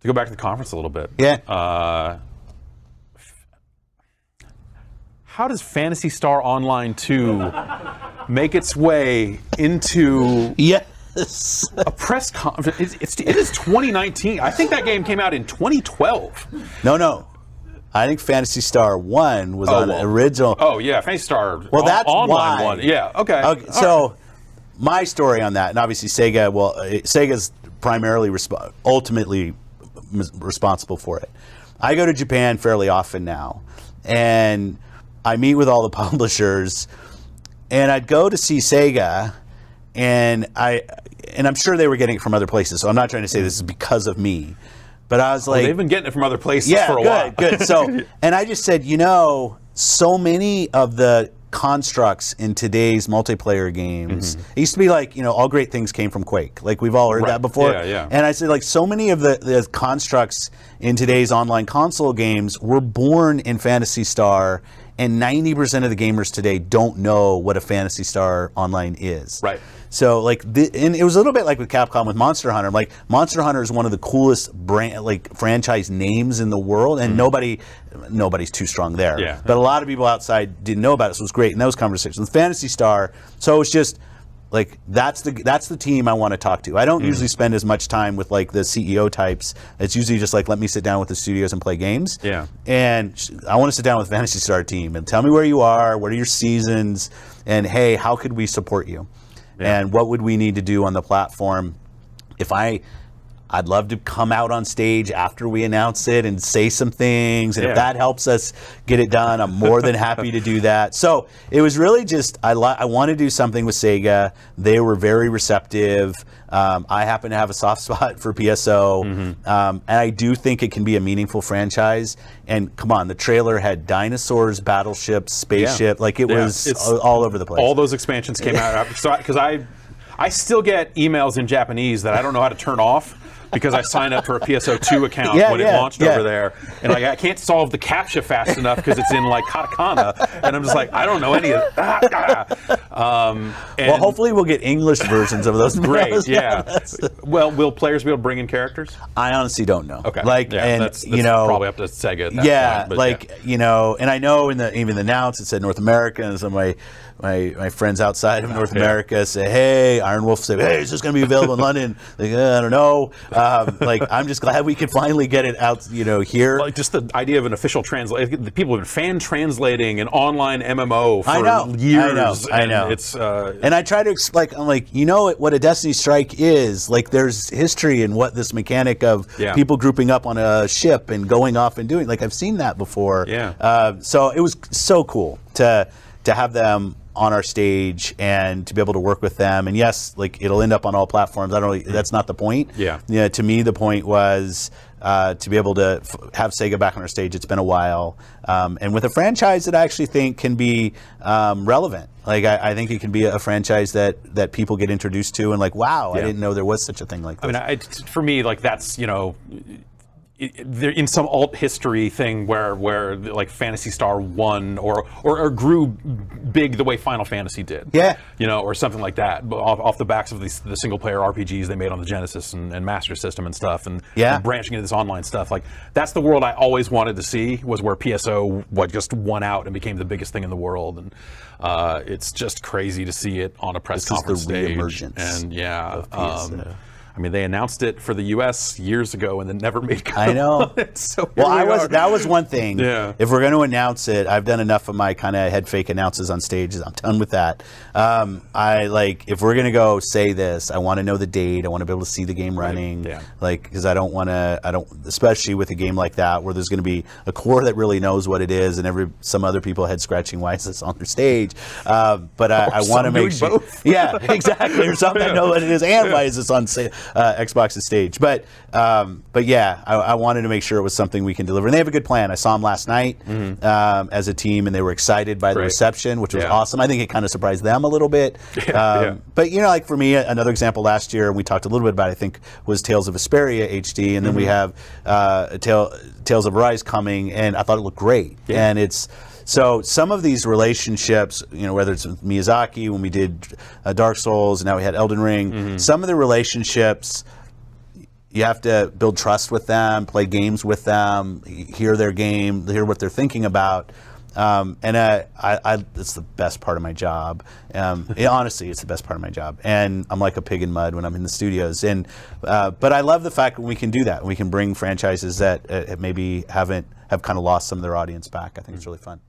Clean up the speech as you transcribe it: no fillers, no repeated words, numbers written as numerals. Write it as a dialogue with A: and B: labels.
A: To go back to the conference a little bit.
B: Yeah.
A: How does Phantasy Star Online 2 make its way into
B: Yes.
A: a press conference? It is 2019. I think that game came out in 2012.
B: No. I think Phantasy Star 1 was on the original.
A: Oh, yeah, Phantasy Star
B: that's
A: Online
B: why.
A: 1. Yeah, okay.
B: So my story on that, and obviously Sega's primarily ultimately responsible for it. I go to Japan fairly often now, and I meet with all the publishers, and I'd go to see Sega, and I'm sure they were getting it from other places, so I'm not trying to say this is because of me, but I was like,
A: they've been getting it from other places for a while.
B: Good. So, and I just said, so many of the constructs in today's multiplayer games, it used to be like, all great things came from Quake. Like, we've all heard that before.
A: Yeah.
B: And I said, like, so many of the constructs in today's online console games were born in Phantasy Star, and 90% of the gamers today don't know what a Phantasy Star Online is.
A: Right.
B: So, and it was a little bit like with Capcom with Monster Hunter. Like, Monster Hunter is one of the coolest franchise names in the world, and nobody's too strong there.
A: Yeah.
B: But a lot of people outside didn't know about it, so it was great in those conversations. With Phantasy Star, so it's just like that's the team I want to talk to. I don't usually spend as much time with like the CEO types. It's usually just like, let me sit down with the studios and play games.
A: Yeah.
B: And I want to sit down with Phantasy Star team and tell me where you are, what are your seasons, and hey, how could we support you? Yeah. And what would we need to do on the platform? I'd love to come out on stage after we announce it and say some things. And if that helps us get it done, I'm more than happy to do that. So it was really just, I want to do something with Sega. They were very receptive. I happen to have a soft spot for PSO. And I do think it can be a meaningful franchise. And come on, the trailer had dinosaurs, battleships, spaceship. Like it was all over the place.
A: All those expansions came out because I still get emails in Japanese that I don't know how to turn off, because I signed up for a PSO2 account when it launched over there, and I can't solve the CAPTCHA fast enough because it's in like katakana, and I'm just like, I don't know any of that.
B: Well, hopefully we'll get English versions of those.
A: Great, yeah. Well, will players be able to bring in characters?
B: I honestly don't know.
A: Okay,
B: and
A: that's probably up to Sega. At that point,
B: and I know even the announce it said North America, and some of my friends outside of North America say, hey, Iron Wolf say, hey, is this going to be available in London? Like, I don't know. I'm just glad we could finally get it out, here.
A: Like just the idea of an official translation. People have been fan translating an online MMO for years.
B: I know.
A: It's
B: and I try to explain. I'm like, what a Destiny Strike is. Like, there's history in what this mechanic of people grouping up on a ship and going off and doing. Like, I've seen that before.
A: Yeah.
B: So it was so cool to have them on our stage and to be able to work with them. And yes, like, it'll end up on all platforms. That's not the point.
A: Yeah.
B: To me, the point was to be able to have Sega back on our stage. It's been a while. And with a franchise that I actually think can be relevant. Like, I think it can be a franchise that people get introduced to and like, wow, I didn't know there was such a thing like this.
A: I mean, for me, like, that's, they're in some alt history thing where like Phantasy Star won or grew big the way Final Fantasy did.
B: Yeah.
A: Or something like that, off the backs of the single player RPGs they made on the Genesis and Master System and stuff, and branching into this online stuff. Like, that's the world I always wanted to see, was where PSO just won out and became the biggest thing in the world. And it's just crazy to see it on a press conference stage. And
B: of PSO.
A: I mean, they announced it for the U.S. years ago and then never made come.
B: I know.
A: So
B: that was one thing.
A: Yeah.
B: If we're going to announce it, I've done enough of my kind of head fake announces on stages. I'm done with that. If we're going to go say this, I want to know the date. I want to be able to see the game running.
A: Yeah.
B: Because I don't, especially with a game like that where there's going to be a core that really knows what it is and some other people head scratching why is this on their stage. But I want to make sure.
A: Both.
B: Yeah, exactly. Or some that know what it is and why is this on Xbox's stage. But yeah, I wanted to make sure it was something we can deliver. And they have a good plan. I saw them last night as a team, and they were excited by the reception, which was awesome. I think it kind of surprised them a little bit. But, like for me, another example last year, and we talked a little bit about it, I think, was Tales of Vesperia HD. And then we have Tales of Arise coming, and I thought it looked great. Yeah. And so some of these relationships, whether it's with Miyazaki, when we did Dark Souls, and now we had Elden Ring, some of the relationships, you have to build trust with them, play games with them, hear their game, hear what they're thinking about. And it's the best part of my job. Honestly, it's the best part of my job. And I'm like a pig in mud when I'm in the studios. But I love the fact that we can do that. We can bring franchises that maybe have kind of lost some of their audience back. I think it's really fun.